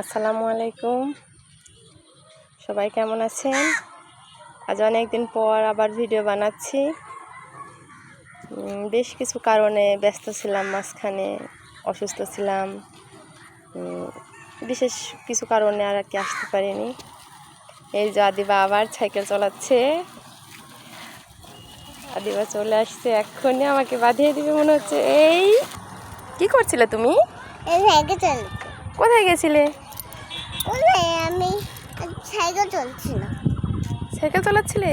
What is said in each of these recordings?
আসসালামু আলাইকুম, সবাই কেমন আছেন? আজ অনেক দিন পর আবার ভিডিও বানাচ্ছি। বেশ কিছু কারণে ব্যস্ত ছিলাম, মাঝখানে অসুস্থ ছিলাম, বিশেষ কিছু কারণে আর কি আসতে পারিনি। এই যে আদিবা আবার সাইকেল চালাচ্ছে। আদিবা চলে আসছে, এক্ষুনি আমাকে বাঁধিয়ে দিবে মনে হচ্ছে। এই কি করছিলে তুমি? কোথায় গেছিলে? আমি সাইকেল চলছিলাম। সাইকেল চালাচ্ছিলে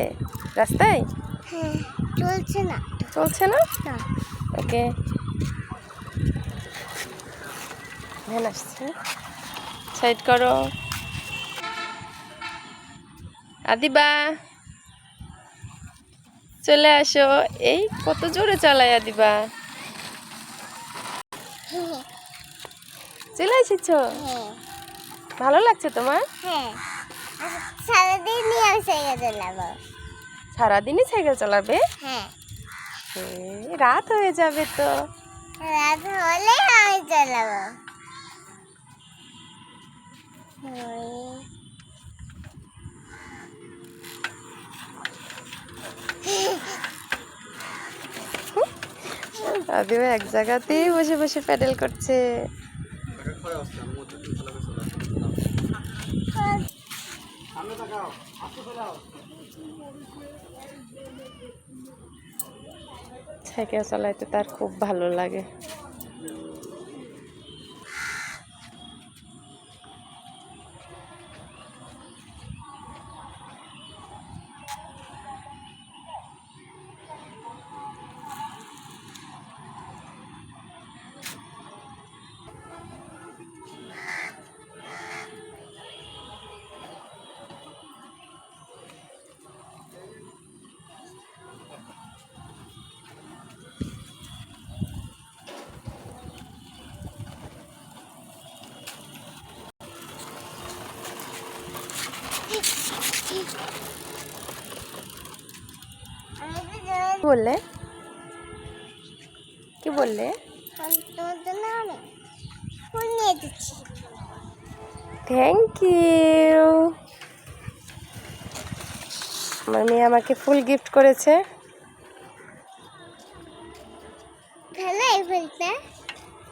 রাস্তায়? হ্যাঁ, চলছে না। চলছে না? না। ওকে, ভ্যান আসছে, সাইড করো। আদিবা চলে আসো। এই কত জোরে চালায় আদিবা। চলে এসেছো? হ্যাঁ। ভালো লাগছে তোমার? হ্যাঁ, সারাদিনই আমি সাইকেল চালাবো। সারাদিনই সাইকেল চালাবে? হ্যাঁ। রাত হয়ে যাবে তো। রাত হলে আমি চালাবো। আদিবা এক জায়গাতেই বসে বসে প্যাডেল করছে। সাইকেল চালাইতে তার খুব ভালো লাগে। বললে কি বললে? তোমার জন্য আমি ফুল নিয়ে দিচ্ছি। Thank you. আমার মেয়ে আমাকে ফুল গিফট করেছে। ভালো এই ফুলটা?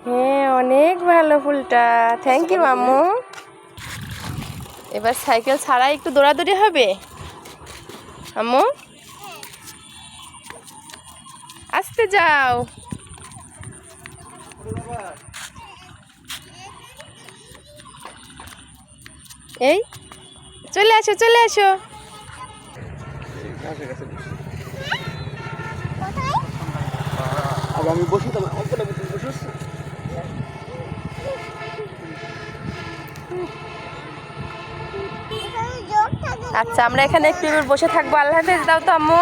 হ্যাঁ, অনেক ভালো ফুলটা। থ্যাংক ইউ আম্মু। এবার সাইকেল ছাড়াই একটু দৌড়াদৌড়ি হবে আম্মু। আসতে যাও। এই চলে আসো, চলে আসো। আমি বসি তো। আচ্ছা, আমরা এখানে একটু বসে থাকবো। আল্লাহ হাফেজ দাও তো আম্মু।